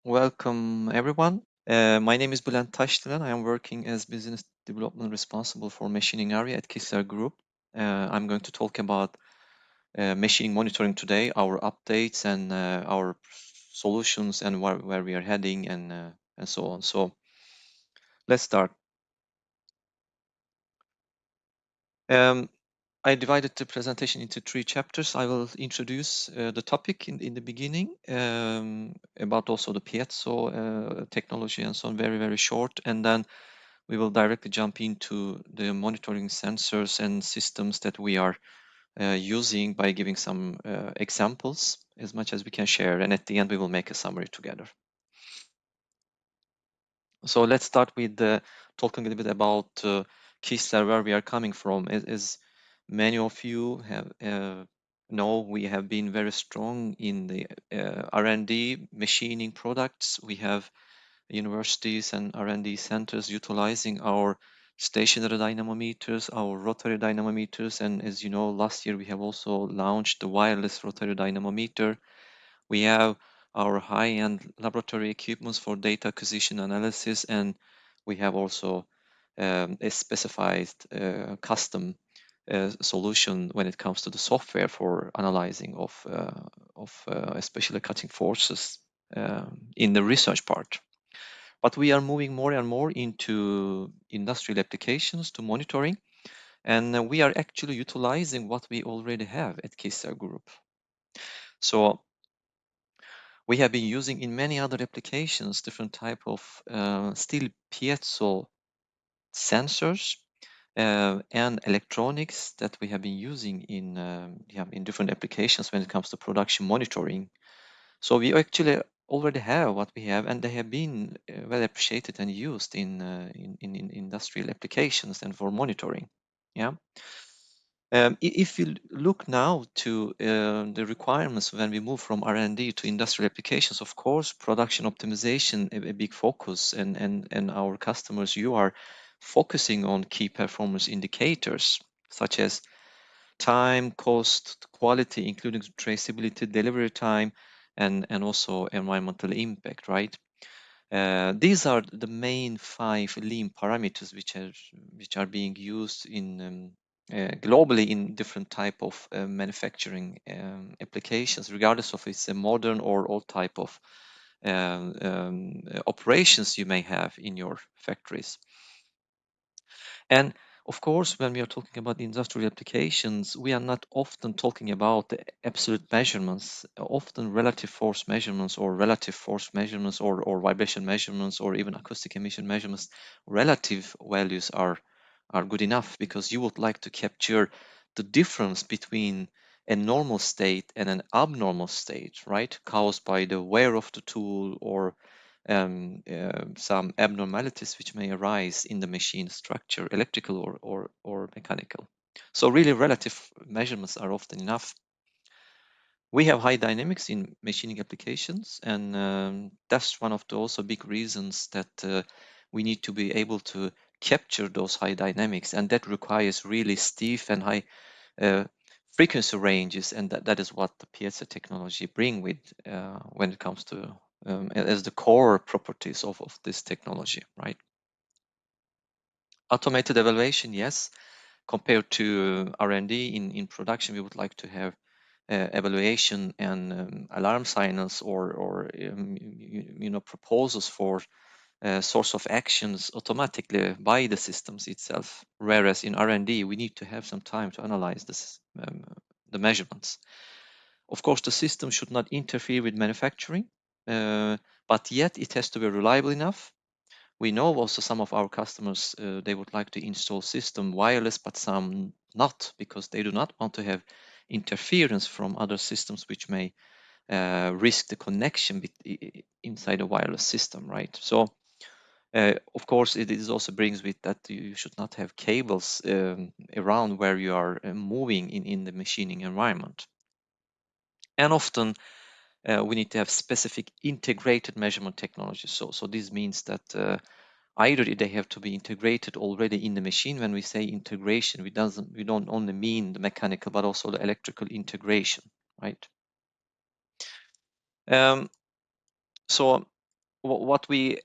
Welcome, everyone. My name is Bülent Taşdelen. I am working as business development responsible for machining area at Kistler Group. I'm going to talk about machining monitoring today, our updates and our solutions and where we are heading and so on. So let's start. Um, I divided the presentation into 3 chapters. I will introduce the topic in the beginning about also the piezo technology and so on, very, very short. And then we will directly jump into the monitoring sensors and systems that we are using by giving some examples as much as we can share. And at the end, we will make a summary together. So let's start with talking a little bit about Kistler, where we are coming from. As many of you have know, we have been very strong in the R&D machining products. We have universities and R&D centers utilizing our stationary dynamometers, our rotary dynamometers, and as you know, last year we have also launched the wireless rotary dynamometer. We have our high-end laboratory equipments for data acquisition analysis, and we have also a specified custom solution when it comes to the software for analyzing of especially cutting forces in the research part. But we are moving more and more into industrial applications to monitoring, and we are actually utilizing what we already have at Kistler Group. So we have been using in many other applications different type of still piezo sensors and electronics that we have been using in different applications when it comes to production monitoring. So we actually already have what we have, and they have been well appreciated and used in industrial applications and for monitoring. Yeah. If you look now to the requirements when we move from R&D to industrial applications, of course, production optimization a big focus, and our customers, you are focusing on key performance indicators such as time, cost, quality, including traceability, delivery time, and also environmental impact, right? These are the main 5 lean parameters which are being used in globally in different type of manufacturing applications, regardless of it's a modern or old type of operations you may have in your factories. And of course, when we are talking about industrial applications, we are not often talking about the absolute measurements, often relative force measurements or relative force measurements or vibration measurements or even acoustic emission measurements. Relative values are good enough because you would like to capture the difference between a normal state and an abnormal state, right? Caused by the wear of the tool or some abnormalities which may arise in the machine structure, electrical or mechanical. So really relative measurements are often enough. We have high dynamics in machining applications, and that's one of the also big reasons that we need to be able to capture those high dynamics, and that requires really stiff and high uh, frequency ranges, and that is what the piezo technology bring with when it comes to as the core properties of this technology, right? Automated evaluation, yes. Compared to R&D in production, we would like to have evaluation and alarm signals or proposals for source of actions automatically by the systems itself. Whereas in R&D, we need to have some time to analyze the measurements. Of course, the system should not interfere with manufacturing, but yet it has to be reliable enough. We know also some of our customers, they would like to install system wireless, but some not, because they do not want to have interference from other systems which may risk the connection inside a wireless system, right? So, of course, it is also brings with that you should not have cables around where you are moving in the machining environment. And often we need to have specific integrated measurement technologies. So this means that either they have to be integrated already in the machine. When we say integration, we don't only mean the mechanical, but also the electrical integration, right? So what we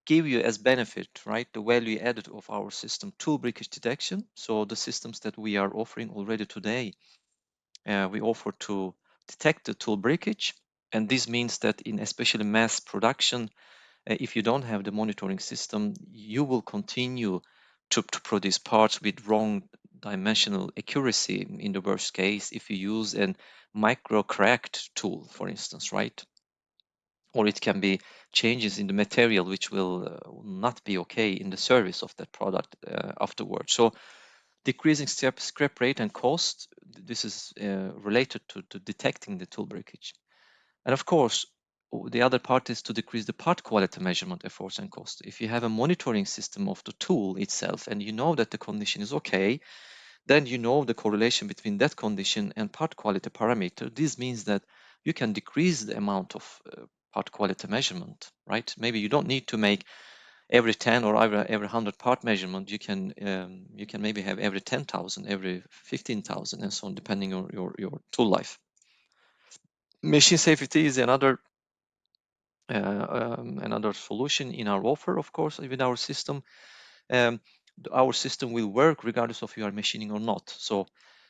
give you as benefit, right? The value added of our system, tool breakage detection. So the systems that we are offering already today, we offer to detect the tool breakage. And this means that in especially mass production, if you don't have the monitoring system, you will continue to produce parts with wrong dimensional accuracy in the worst case if you use a micro cracked tool, for instance, right? Or it can be changes in the material which will not be okay in the service of that product afterwards. So decreasing scrap rate and cost, this is related to detecting the tool breakage. And of course, the other part is to decrease the part quality measurement efforts and cost. If you have a monitoring system of the tool itself and you know that the condition is okay, then you know the correlation between that condition and part quality parameter. This means that you can decrease the amount of part quality measurement, right? Maybe you don't need to make every 10 or every 100 part measurement. You can maybe have every 10,000, every 15,000, and so on, depending on your tool life. Machine safety is another solution in our offer, of course, with our system. Um, our system will work regardless of you are machining or not. So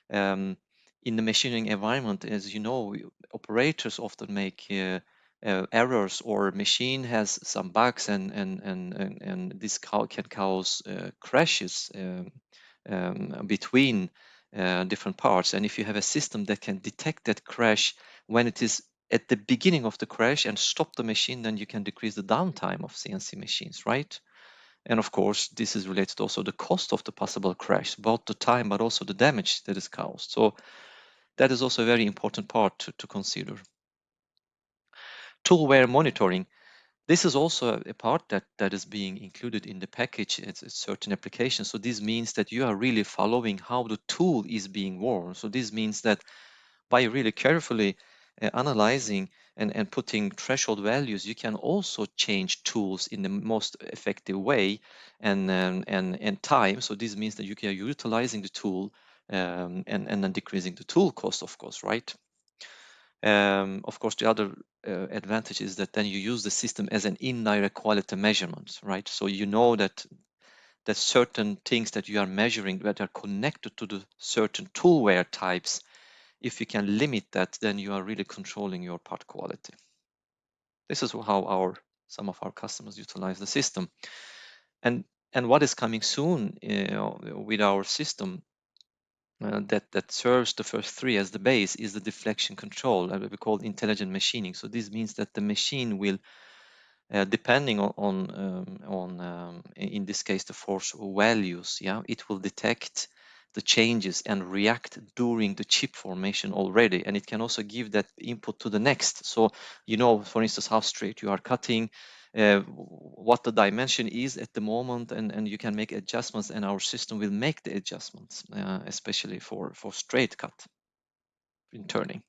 in the machining environment, as you know, operators often make errors, or machine has some bugs, and this can cause crashes between different parts. And if you have a system that can detect that crash when it is at the beginning of the crash and stop the machine, then you can decrease the downtime of CNC machines, right? And of course, this is related also to the cost of the possible crash, both the time but also the damage that is caused. So that is also a very important part to consider. Tool wear monitoring. This is also a part that is being included in the package. It's certain applications. So this means that you are really following how the tool is being worn. So this means that by really carefully analyzing and putting threshold values, you can also change tools in the most effective way and time. So this means that you are utilizing the tool and then decreasing the tool cost, of course, right? Of course, the other advantage is that then you use the system as an indirect quality measurement, right? So you know that certain things that you are measuring that are connected to the certain tool wear types, if you can limit that, then you are really controlling your part quality. This is how some of our customers utilize the system. And what is coming soon with our system that serves the first three as the base is the deflection control, we call intelligent machining. So this means that the machine will, depending on in this case the force values, it will detect the changes and react during the chip formation already, and it can also give that input to the next. So for instance, how straight you are cutting, what the dimension is at the moment, and you can make adjustments, and our system will make the adjustments, especially for straight cut in turning.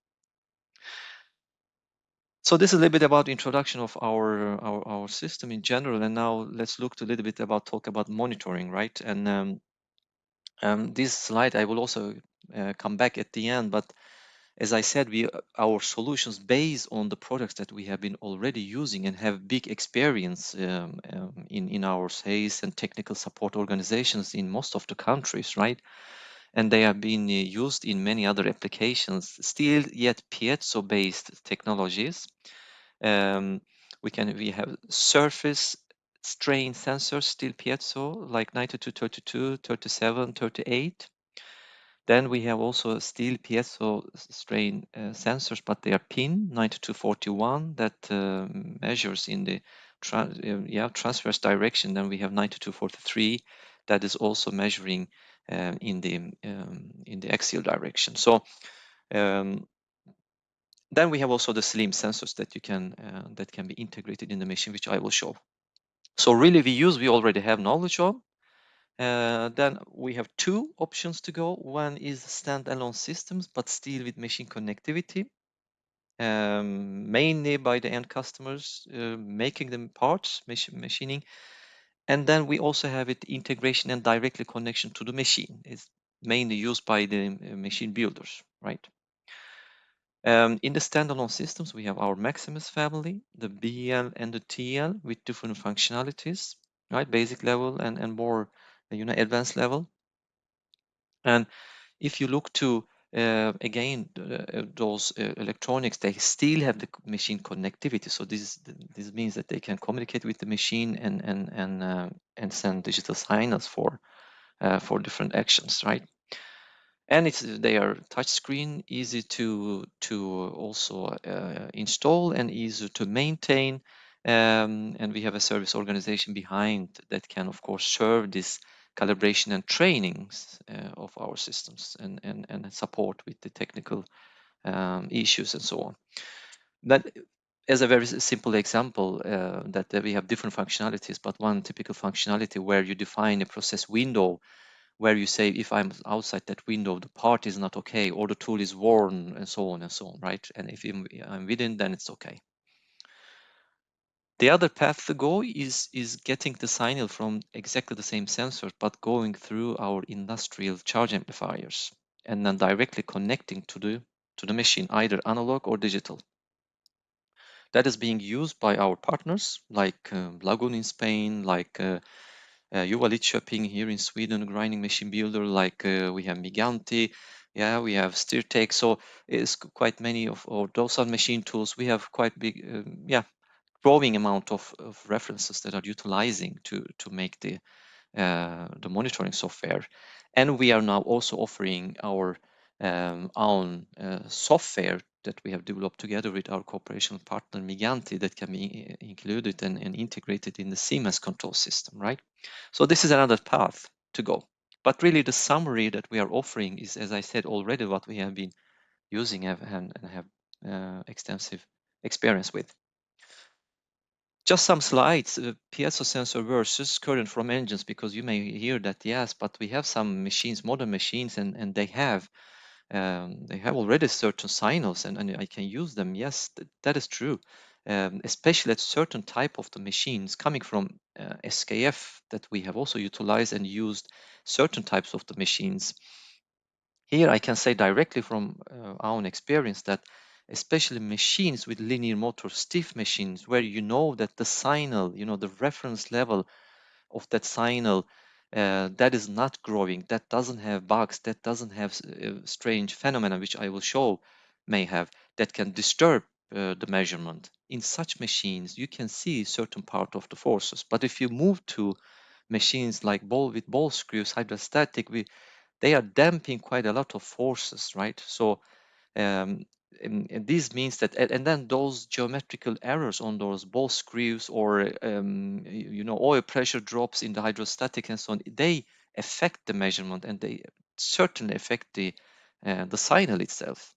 So this is a little bit about introduction of our system in general, and now let's look a little bit talk about monitoring, right? And this slide I will also come back at the end, but as I said, our solutions based on the products that we have been already using and have big experience in our sales and technical support organizations in most of the countries, right? And they have been used in many other applications, still yet piezo-based technologies. Um, we have surface strain sensors, still piezo, like 9232, 37, 38. Then we have also steel piezo strain sensors, but they are pin 9241 that measures in the transverse direction. Then we have 9243 that is also measuring in the axial direction. So then we have also the slim sensors that can be integrated in the machine, which I will show. So really, we already have knowledge of. Then we have two options to go. One is standalone systems, but still with machine connectivity, mainly by the end customers making them parts, machining. And then we also have it integration and directly connection to the machine. It's mainly used by the machine builders, right? In the standalone systems, we have our Maximus family, the BL and the TL with different functionalities, right? Basic level and more, advanced level. And if you look to again those electronics, they still have the machine connectivity. So this means that they can communicate with the machine and send digital signals for different actions, right? And they are touchscreen, easy to also install and easy to maintain. And we have a service organization behind that can, of course, serve this calibration and trainings of our systems and support with the technical issues and so on. That as a very simple example, that we have different functionalities, but one typical functionality where you define a process window where you say, if I'm outside that window, the part is not okay, or the tool is worn, and so on, right? And if I'm within, then it's okay. The other path to go is getting the signal from exactly the same sensor, but going through our industrial charge amplifiers and then directly connecting to the machine, either analog or digital. That is being used by our partners like Lagun in Spain, like Juva here in Sweden, grinding machine builder, like we have Miganti, yeah, we have Stirtek. So it's quite many of those are machine tools. We have quite big, growing amount of references that are utilizing to make the monitoring software. And we are now also offering our own software that we have developed together with our cooperation partner Miganti that can be included and integrated in the Siemens control system, right? So this is another path to go. But really the summary that we are offering is, as I said already, what we have been using and have extensive experience with. Just some slides, piezo sensor versus current from engines, because you may hear that, yes, but we have some machines, modern machines, and they have already certain signals and I can use them. Yes, that is true. Especially at certain type of the machines coming from SKF that we have also utilized and used certain types of the machines. Here I can say directly from our own experience that especially machines with linear motor stiff machines where you know that the signal, the reference level of that signal that is not growing, that doesn't have bugs, that doesn't have strange phenomena, which I will show may have, that can disturb the measurement. In such machines, you can see certain part of the forces. But if you move to machines like ball screws, hydrostatic, they are damping quite a lot of forces, right? So um, and this means that, and then those geometrical errors on those ball screws or oil pressure drops in the hydrostatic and so on, they affect the measurement and they certainly affect the signal itself.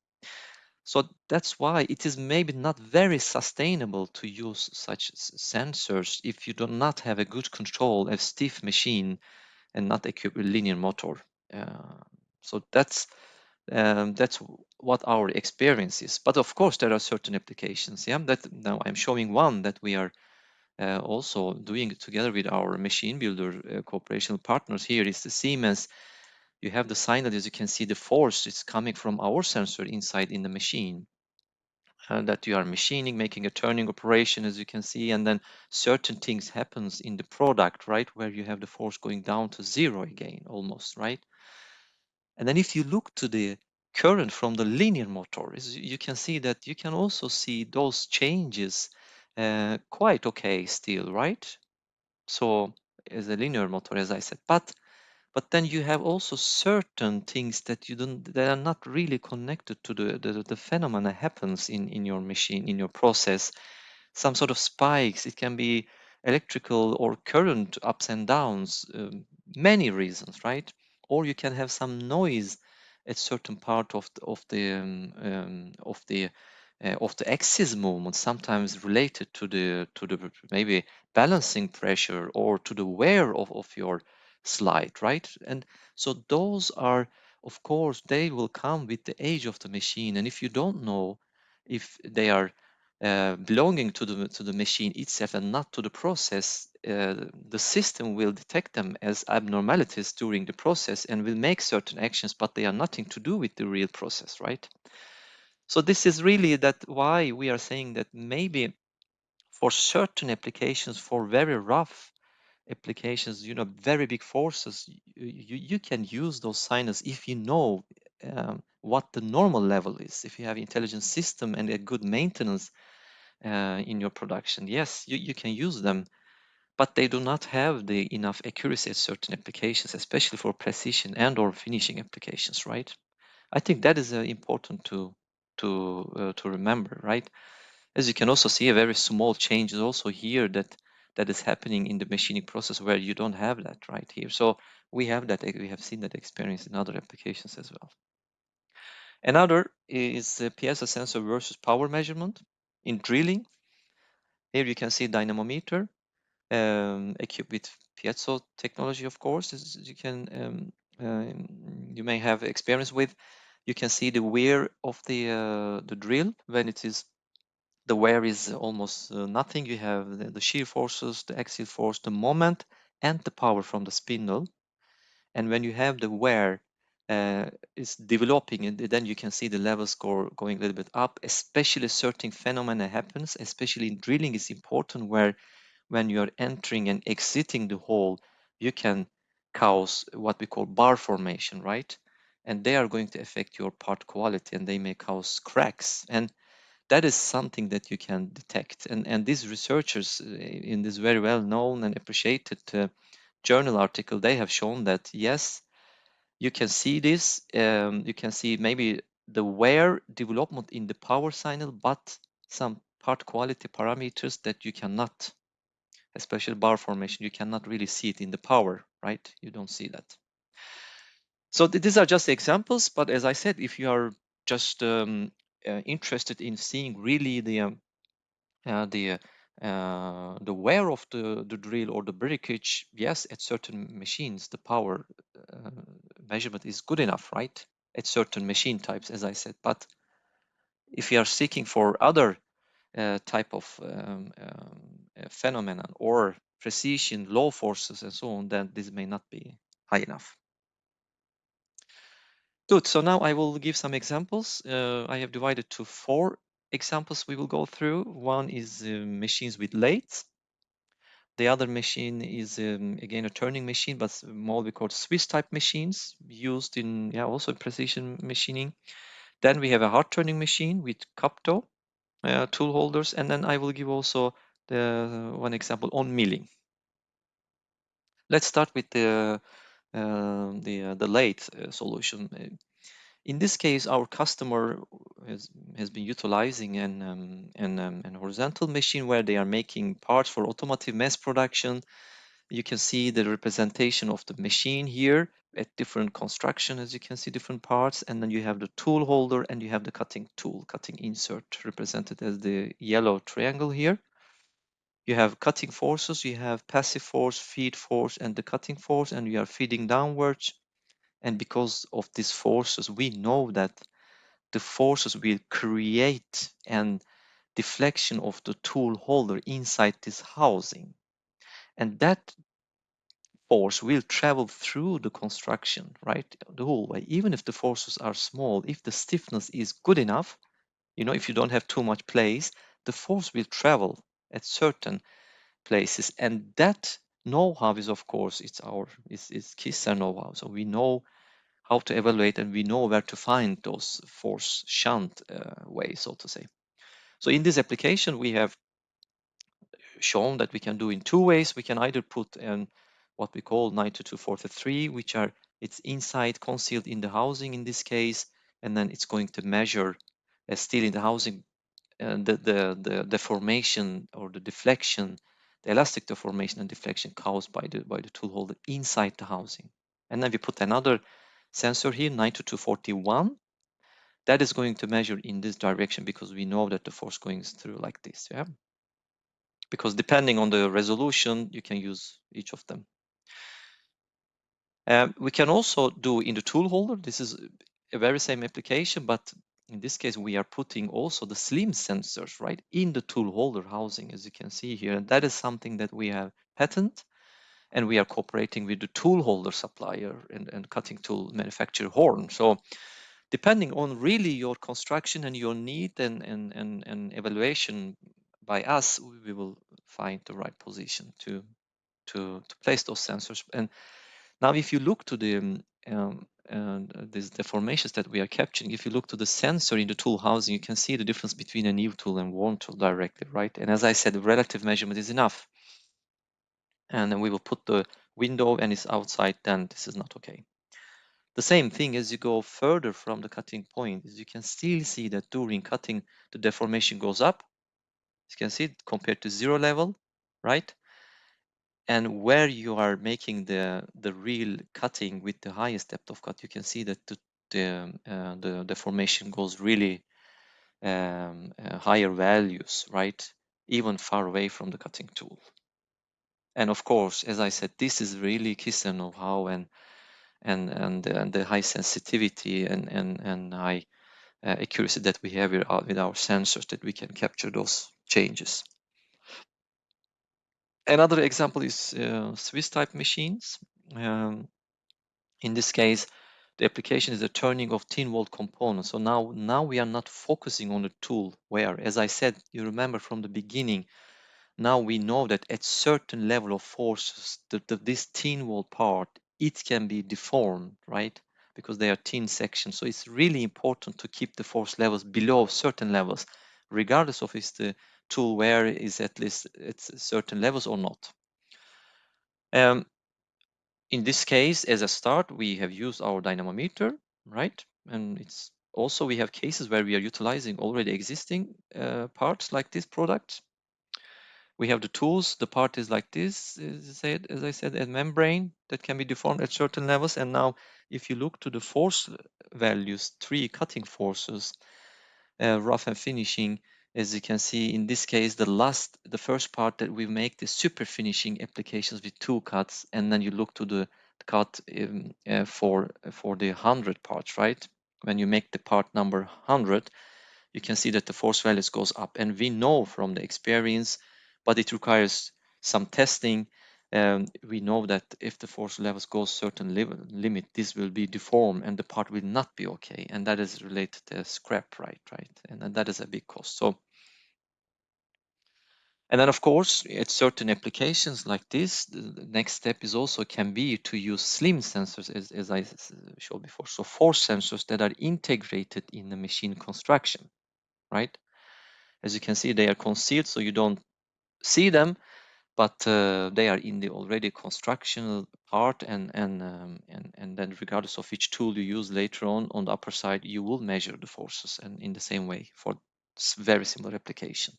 So that's why it is maybe not very sustainable to use such sensors if you do not have a good control, a stiff machine, and not equipped with linear motor. Uh, so that's what our experience is. But of course, there are certain applications. Yeah, that now I'm showing one that we are also doing together with our machine builder cooperation partners. Here is the Siemens. You have the signal, as you can see, the force is coming from our sensor inside in the machine. That you are machining, making a turning operation, as you can see, and then certain things happens in the product, right, where you have the force going down to zero again, almost, right? And then if you look to the current from the linear motor, you can see that you can also see those changes quite okay still, right? So as a linear motor, as I said, but then you have also certain things that you don't that are not really connected to the phenomena happens in your machine, in your process. Some sort of spikes. It can be electrical or current ups and downs, many reasons, right? Or you can have some noise at certain part of the axis movement, sometimes related to the maybe balancing pressure or to the wear of your slide, right? And so those are, of course, they will come with the age of the machine. And if you don't know if they are belonging to the machine itself and not to the process, the system will detect them as abnormalities during the process and will make certain actions, but they are nothing to do with the real process, right? So this is really that why we are saying that maybe for certain applications, for very rough applications, very big forces, you can use those signals if you know what the normal level is. If you have intelligent system and a good maintenance in your production, yes, you can use them, but they do not have the enough accuracy at certain applications, especially for precision and or finishing applications, right? I think that is important to remember, right? As you can also see, a very small change is also here that is happening in the machining process where you don't have that right here. So we have that, we have seen that experience in other applications as well. Another is piezo sensor versus power measurement in drilling. Here you can see dynamometer equipped with piezo technology, of course, as you can you may have experience with. You can see the wear of the drill when it is the wear is almost nothing. You have the shear forces, the axial force, the moment, and the power from the spindle. And when you have the wear is developing, and then you can see the level score going a little bit up. Especially certain phenomena happens, especially in drilling, is important where when you are entering and exiting the hole, you can cause what we call bar formation, right? And they are going to affect your part quality, and they may cause cracks. And that is something that you can detect. And these researchers in this very well known and appreciated journal article, they have shown that yes, you can see this. You can see maybe the wear development in the power signal, but some part quality parameters that you cannot, especially bar formation, you cannot really see it in the power, right? You don't see that. So these are just examples, but as I said, if you are just interested in seeing really the wear of the drill or the breakage, yes, at certain machines, the power uh, measurement is good enough, right? At certain machine types, as I said. But if you are seeking for other type of phenomenon or precision, low forces, and so on, then this may not be high enough. Good. So now I will give some examples. I have divided to 4 examples we will go through. One is machines with lathes. The other machine is again a turning machine, but more we call Swiss type machines used in also precision machining. Then we have a hard turning machine with Capto tool holders, and then I will give also the one example on milling. Let's start with the lathe solution. In this case, our customer has been utilizing an horizontal machine where they are making parts for automotive mass production. You can see the representation of the machine here at different construction, as you can see different parts, and then you have the tool holder and you have the cutting tool, cutting insert, represented as the yellow triangle here. You have cutting forces, you have passive force, feed force, and the cutting force, and you are feeding downwards. And because of these forces, we know that the forces will create an deflection of the tool holder inside this housing. And that force will travel through the construction, right? The whole way. Even if the forces are small, if the stiffness is good enough, if you don't have too much place, the force will travel at certain places. And that know-how is, of course, it's Kistler know-how. So we know how to evaluate and we know where to find those force shunt ways, so to say. So in this application, we have shown that we can do in 2 ways. We can either put in what we call 9243, which are it's inside concealed in the housing in this case, and then it's going to measure still in the housing the deformation or the deflection, the elastic deformation and deflection caused by the tool holder inside the housing. And then we put another sensor here, 92241, that is going to measure in this direction because we know that the force going through like this. Yeah, because depending on the resolution, you can use each of them. We can also do in the tool holder. This is a very same application, but in this case, we are putting also the slim sensors right in the tool holder housing, as you can see here. And that is something that we have patent, and we are cooperating with the tool holder supplier and cutting tool manufacturer Horn. So depending on really your construction and your need and evaluation by us, we will find the right position to place those sensors. And now if you look to these deformations that we are capturing, if you look to the sensor in the tool housing, you can see the difference between a new tool and worn tool directly, right? And as I said, the relative measurement is enough. And then we will put the window and it's outside, then this is not okay. The same thing as you go further from the cutting point is you can still see that during cutting, the deformation goes up. You can see it compared to zero level, right? And where you are making the real cutting with the highest depth of cut, you can see that the deformation goes really higher values, right? Even far away from the cutting tool. And of course, as I said, this is really Kistler know-how and the high sensitivity and high accuracy that we have with our sensors, that we can capture those changes. Another example is Swiss type machines. In this case, the application is the turning of thin walled components. So now we are not focusing on the tool where, as I said, you remember from the beginning, now we know that at certain level of forces, this thin wall part, it can be deformed, right? Because they are thin sections. So it's really important to keep the force levels below certain levels, regardless of if the tool wear is at least at certain levels or not. In this case, as a start, we have used our dynamometer, right? And it's also, we have cases where we are utilizing already existing parts like this product. We have the tools. The part is like this, as I said, a membrane that can be deformed at certain levels. And now, if you look to the force values, 3 cutting forces, rough and finishing, as you can see in this case, the first part that we make the super finishing applications with 2 cuts, and then you look to the cut for the 100 parts, right? When you make the part number 100, you can see that the force values goes up, and we know from the experience, but it requires some testing. We know that if the force levels go certain limit, this will be deformed and the part will not be okay, and that is related to scrap, right? And that is a big cost. So, and then of course, at certain applications like this, the next step is also can be to use slim sensors, as I showed before. So force sensors that are integrated in the machine construction, right? As you can see, they are concealed, so you don't see them, but they are in the already constructional part, and then regardless of which tool you use later on the upper side, you will measure the forces, and in the same way for very similar application.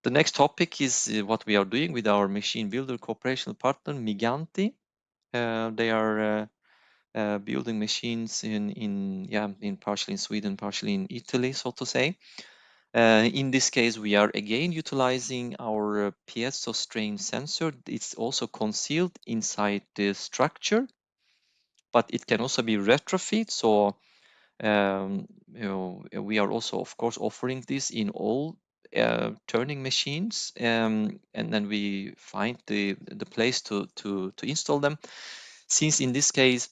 The next topic is what we are doing with our machine builder cooperation partner Miganti. They are building machines in partially in Sweden, partially in Italy, so to say. In this case, we are again utilizing our piezo strain sensor. It's also concealed inside the structure, but it can also be retrofit. So we are also, of course, offering this in all turning machines, and then we find the place to install them. Since in this case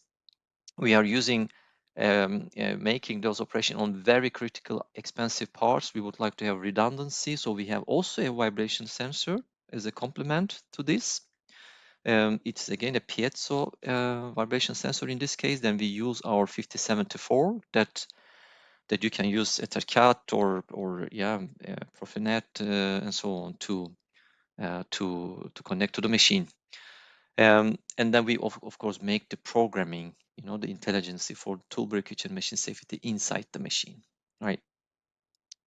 we are using making those operations on very critical expensive parts, we would like to have redundancy, so we have also a vibration sensor as a complement to this. It's again a piezo vibration sensor in this case. Then we use our 5074 that you can use Ethercat or Profinet and so on to connect to the machine. And then we of course make the programming, the intelligence for tool breakage and machine safety inside the machine, right?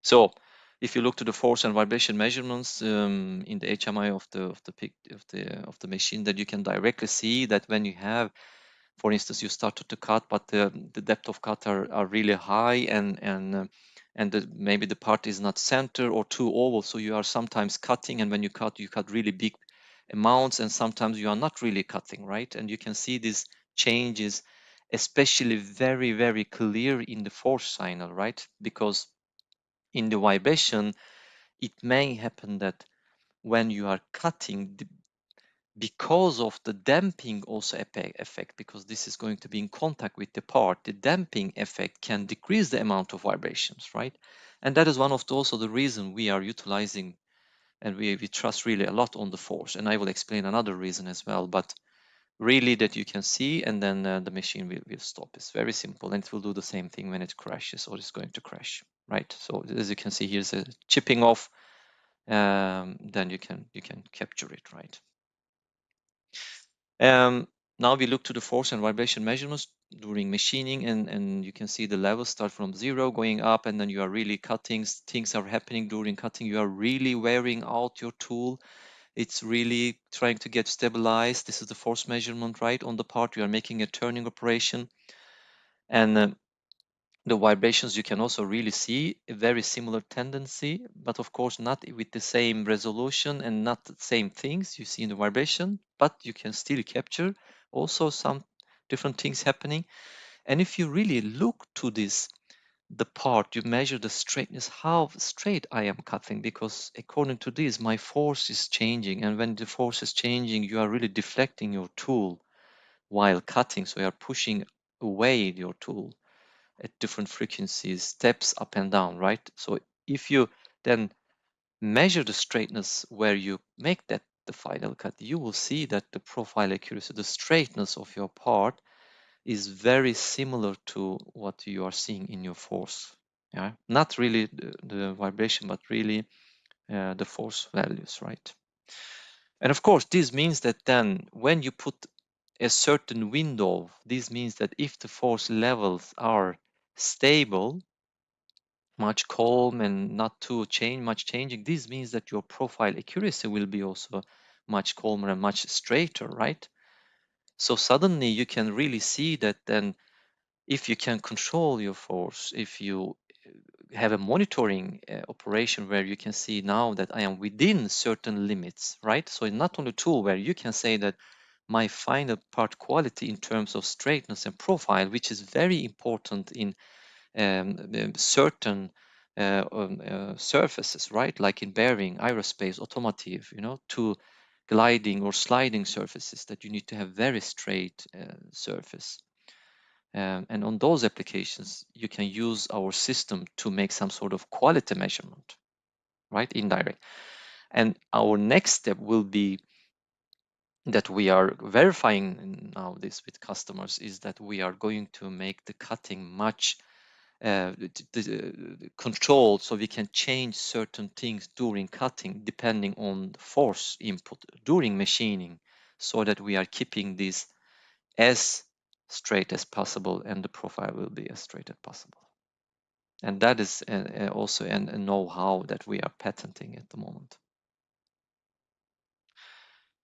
So if you look to the force and vibration measurements in the HMI of the machine, that you can directly see that when you have, for instance, you started to cut, but the depth of cut are really high, and maybe the part is not center or too oval, so you are sometimes cutting, and when you cut really big amounts, and sometimes you are not really cutting, right? And you can see these changes, especially very, very clear in the force signal, right? Because in the vibration, it may happen that when you are cutting, because of the damping also effect, because this is going to be in contact with the part, the damping effect can decrease the amount of vibrations, right? And that is one of also the reason we are utilizing, and we trust really a lot on the force. And I will explain another reason as well, but really that you can see, and then the machine will stop. It's very simple, and it will do the same thing when it crashes or is going to crash, right? So as you can see, here's a chipping off, then you can capture it, right? Now we look to the force and vibration measurements during machining, and you can see the levels start from 0 going up, and then you are really cutting. Things are happening during cutting. You are really wearing out your tool. It's really trying to get stabilized. This is the force measurement, right? On the part, you are making a turning operation. And the vibrations, you can also really see a very similar tendency, but of course not with the same resolution and not the same things you see in the vibration, but you can still capture also some different things happening. And if you really look to this, the part, you measure the straightness, how straight I am cutting, because according to this, my force is changing. And when the force is changing, you are really deflecting your tool while cutting. So you are pushing away your tool at different frequencies, steps up and down, right? So if you then measure the straightness where you make that the final cut, you will see that the profile accuracy, the straightness of your part is very similar to what you are seeing in your force. Yeah, not really the vibration, but really the force values, right? And of course, this means that then when you put a certain window, this means that if the force levels are stable, much calm and not too much changing, this means that your profile accuracy will be also much calmer and much straighter, right? So suddenly you can really see that then if you can control your force, if you have a monitoring operation where you can see now that I am within certain limits, right? So it's not only a tool where you can say that my final part quality in terms of straightness and profile, which is very important in certain surfaces, right? Like in bearing, aerospace, automotive, to gliding or sliding surfaces that you need to have very straight surface. And on those applications, you can use our system to make some sort of quality measurement, right? Indirect. And our next step will be that we are verifying now this with customers, is that we are going to make the cutting much controlled, so we can change certain things during cutting depending on the force input during machining, so that we are keeping this as straight as possible and the profile will be as straight as possible. And that is also a know-how that we are patenting at the moment.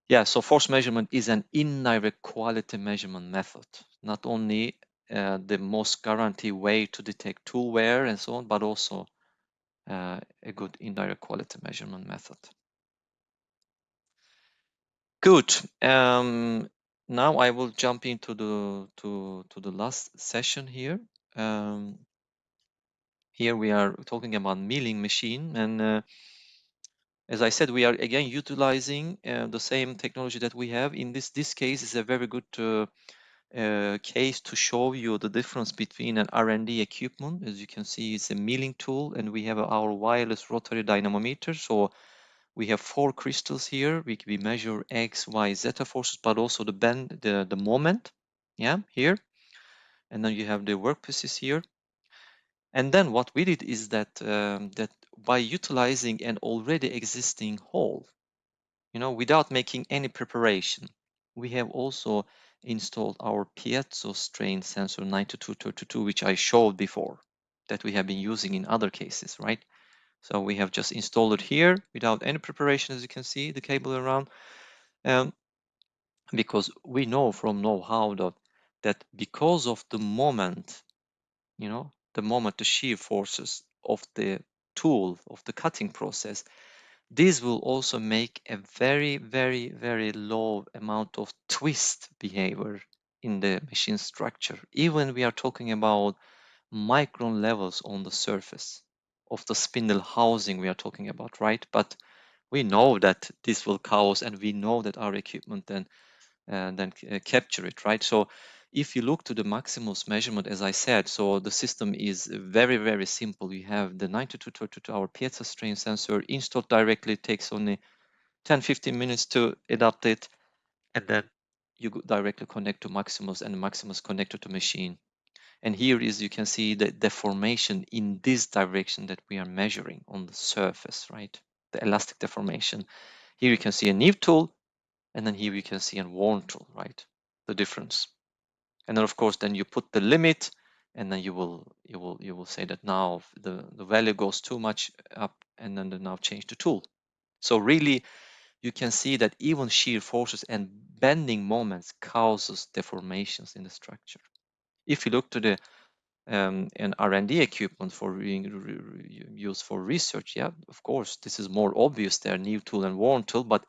Yeah, so force measurement is an indirect quality measurement method, not only the most guaranteed way to detect tool wear and so on, but also a good indirect quality measurement method. Good. Now I will jump into the last session here. Here we are talking about milling machine, and as I said, we are again utilizing the same technology that we have. In this case, is a very good case to show you the difference between an R&D equipment. As you can see, it's a milling tool, and we have our wireless rotary dynamometer. So we have 4 crystals here. We measure X, Y, zeta forces, but also the bend, the moment, yeah, here. And then you have the workpieces here. And then what we did is that that by utilizing an already existing hole, without making any preparation, we have also installed our piezo strain sensor 9232, which I showed before, that we have been using in other cases, right? So we have just installed it here without any preparation, as you can see, the cable around, um, because we know from know-how that because of the moment, the shear forces of the tool, of the cutting process, this will also make a very, very, very low amount of twist behavior in the machine structure. Even we are talking about micron levels on the surface of the spindle housing we are talking about, right? But we know that this will cause, and we know that our equipment then capture it, right? So if you look to the Maximus measurement, as I said, so the system is very, very simple. You have the 9232 hour piezo strain sensor installed directly. It takes only 10-15 minutes to adapt it, and then you directly connect to Maximus, and Maximus connected to machine. And here is, you can see the deformation in this direction that we are measuring on the surface, right? The elastic deformation. Here you can see a new tool, and then here you can see a worn tool, right? The difference. And then of course, then you put the limit, and then you will say that now the value goes too much up, and then now change the tool. So really, you can see that even shear forces and bending moments causes deformations in the structure. If you look to the an R&D equipment for being used for research, yeah, of course, this is more obvious there, new tool and worn tool, but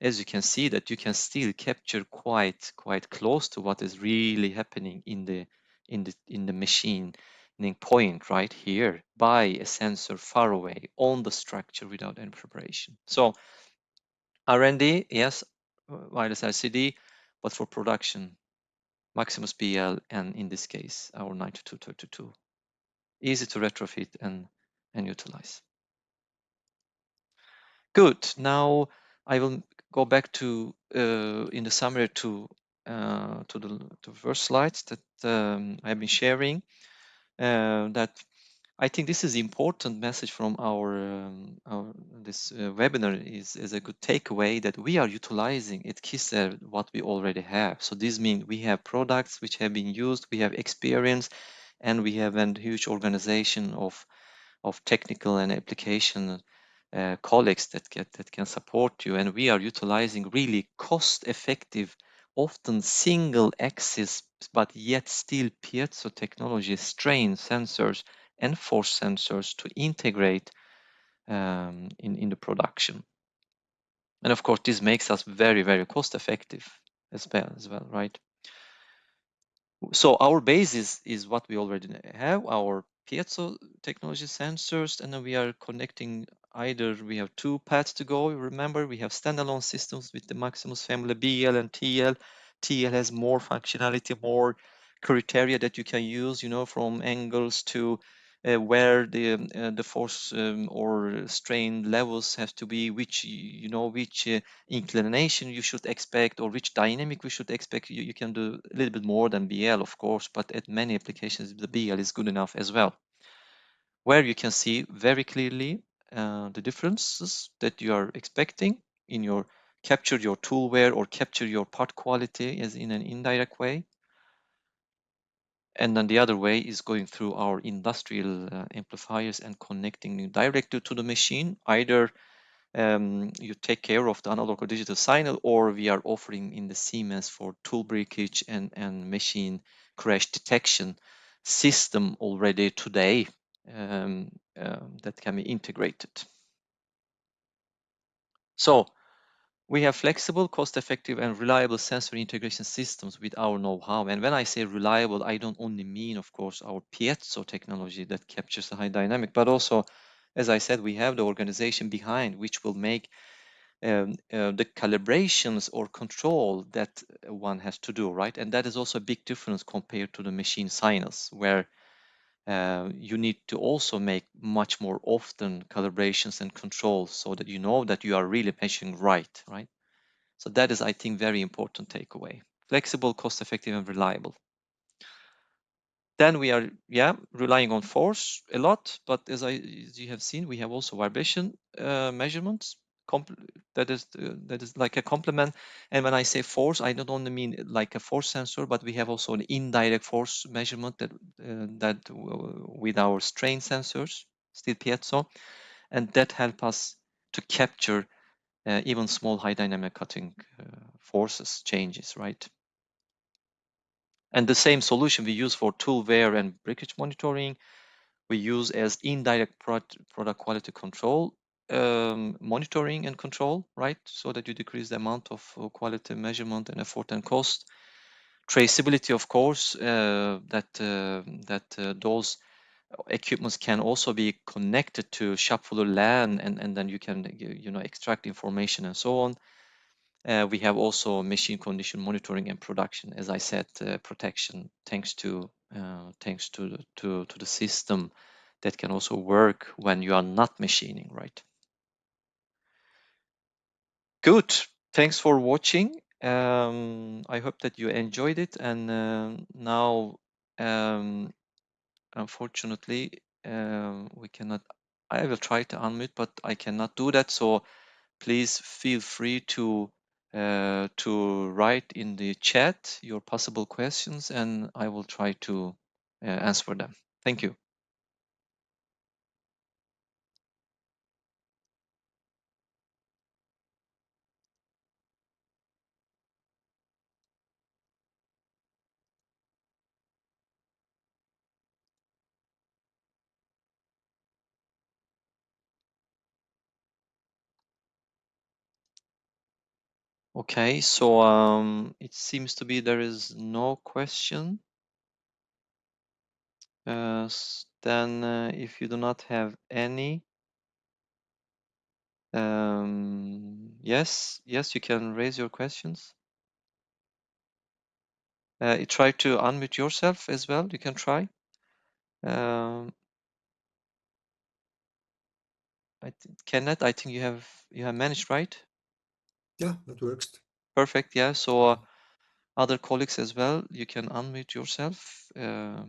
as you can see that you can still capture quite close to what is really happening in the machining point right here by a sensor far away on the structure without any preparation. So R&D, yes, wireless LCD, but for production, Maximus BL, and in this case, our 9232. Easy to retrofit and utilize. Good. Now I will go back to in the summary to the first slides that I've been sharing. That I think this is important message from our this webinar is a good takeaway that we are utilizing at Kistler what we already have. So this means we have products which have been used, we have experience, and we have a huge organization of technical and application colleagues that can support you, and we are utilizing really cost-effective, often single-axis but yet still piezo technology, strain sensors and force sensors to integrate in the production. And of course, this makes us very, very cost-effective as well, right? So our base is what we already have, our piezo technology sensors, and then we are connecting. Either we have two paths to go. Remember, we have standalone systems with the Maximus family, BL and TL. TL has more functionality, more criteria that you can use, from angles to where the force or strain levels have to be, which inclination you should expect, or which dynamic we should expect. You can do a little bit more than BL, of course, but at many applications, the BL is good enough as well. Where you can see very clearly the differences that you are expecting in your capture your tool wear or capture your part quality as in an indirect way. And then the other way is going through our industrial amplifiers and connecting directly to the machine. Either you take care of the analog or digital signal, or we are offering in the Siemens for tool breakage and machine crash detection system already today that can be integrated. So we have flexible, cost-effective, and reliable sensory integration systems with our know-how. And when I say reliable, I don't only mean, of course, our piezo technology that captures the high dynamic, but also, as I said, we have the organization behind, which will make the calibrations or control that one has to do, right? And that is also a big difference compared to the machine signals, where you need to also make much more often calibrations and controls so that you know that you are really measuring right? So that is, I think, very important takeaway. Flexible, cost-effective, and reliable. Then we are, relying on force a lot, but as you have seen, we have also vibration measurements. That is like a complement. And when I say force, I don't only mean like a force sensor, but we have also an indirect force measurement that with our strain sensors, still piezo, and that help us to capture even small high dynamic cutting forces changes, right? And the same solution we use for tool wear and breakage monitoring, we use as indirect product quality control, monitoring and control, right? So that you decrease the amount of quality measurement and effort and cost. Traceability, of course, that those equipments can also be connected to shop floor LAN, and then you can extract information and so on. We have also machine condition monitoring and production, as I said, protection thanks to the system that can also work when you are not machining, right? Good. Thanks for watching. I hope that you enjoyed it. And now, unfortunately, we cannot. I will try to unmute, but I cannot do that. So please feel free to write in the chat your possible questions, and I will try to answer them. Thank you. Okay, so it seems to be there is no question. Then if you do not have any, yes, you can raise your questions. Try to unmute yourself as well. You can try. Um, Kenneth, I think you have managed, right? Yeah, that works. Perfect. Yeah. So other colleagues as well, you can unmute yourself if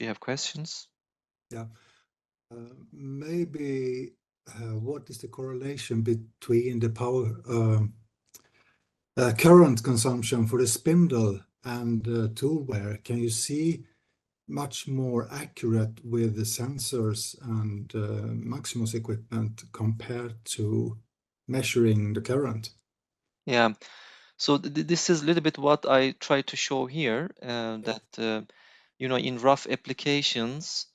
you have questions. Yeah. Maybe what is the correlation between the power current consumption for the spindle and tool wear? Can you see much more accurate with the sensors and Maximus equipment compared to measuring the current? Yeah. So this is a little bit what I try to show here, that in rough applications,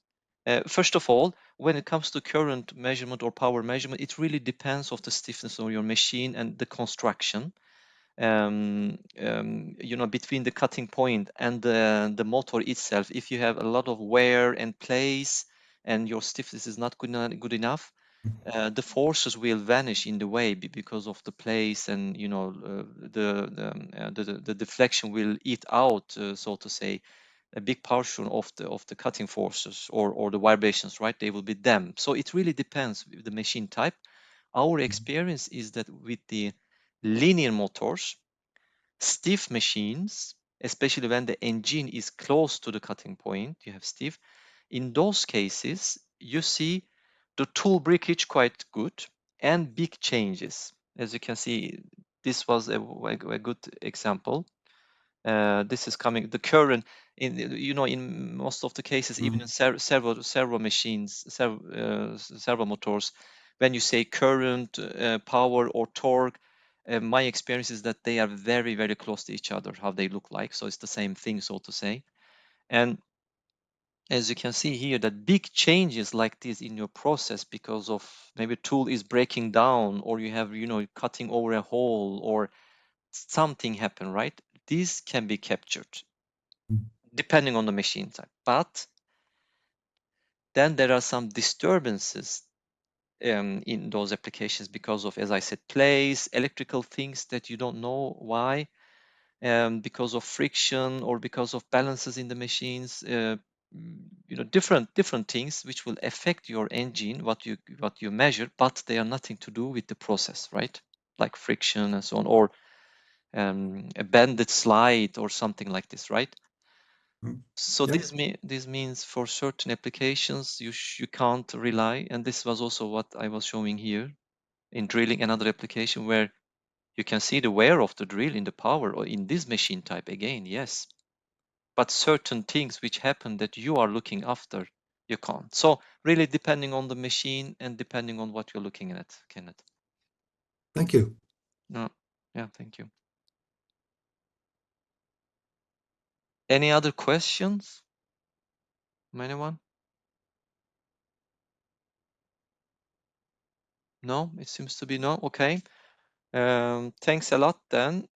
first of all, when it comes to current measurement or power measurement, it really depends of the stiffness of your machine and the construction. Between the cutting point and the motor itself, if you have a lot of wear and place and your stiffness is not good enough, the forces will vanish in the way because of the place, and the deflection will eat out, so to say, a big portion of the cutting forces or the vibrations, right? They will be them. So it really depends with the machine type. Our experience is that with the linear motors, stiff machines, especially when the engine is close to the cutting point, you have stiff. In those cases, you see the tool breakage quite good and big changes. As you can see, this was a good example. This is coming the current in most of the cases, even in servo machines, servo motors, when you say current, power or torque, my experience is that they are very, very close to each other, how they look like. So it's the same thing, so to say. And as you can see here, that big changes like this in your process because of maybe tool is breaking down, or you have cutting over a hole, or something happen, right? These can be captured depending on the machine type. But then there are some disturbances in those applications because of, as I said, place, electrical things that you don't know why, because of friction or because of balances in the machines, different things which will affect your engine, what you measure, but they are nothing to do with the process, right? Like friction and so on, or a bended slide or something like this, right? So Yeah. this means for certain applications you can't rely, and this was also what I was showing here in drilling, another application where you can see the wear of the drill in the power or in this machine type again, yes. But certain things which happen that you are looking after, you can't. So really depending on the machine and depending on what you're looking at, Kenneth. Thank you. No, yeah, thank you. Any other questions from anyone? No, it seems to be no. Okay. Thanks a lot then.